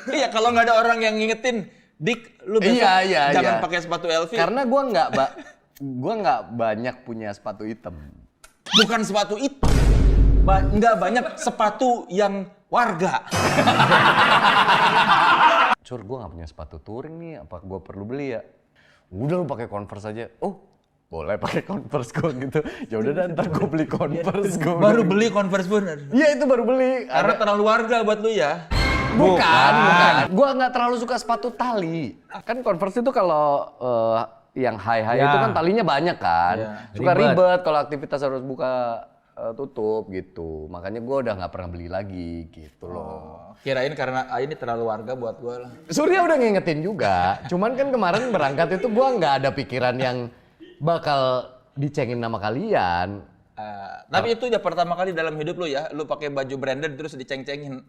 Iya, kalau nggak ada orang yang ngingetin, Dik, lu besok jangan pakai sepatu LV. Karena gua nggak banyak punya sepatu hitam. Bukan sepatu itu. Nggak banyak sepatu yang warga. Cur, gue nggak punya sepatu touring nih, apa gue perlu beli ya? Udah lu pakai Converse aja. Oh, boleh pakai Converse gue gitu. Ya udah dan ntar gue beli Converse gue. Baru beli Converse bener. Iya itu baru beli. Karena terlalu warga buat lu ya. Bukan. Gue nggak terlalu suka sepatu tali. Kan Converse itu kalau yang high itu kan talinya banyak kan. Suka ribet kalau aktivitas harus buka tutup gitu. Makanya gue udah nggak pernah beli lagi gitu loh. Kirain karena ini terlalu warga buat gue lah. Surya udah ngingetin juga. Cuman kan kemarin berangkat itu gue nggak ada pikiran yang bakal dicengin nama kalian. Tapi itu udah pertama kali dalam hidup lu ya, lu pakai baju branded terus diceng-cengin.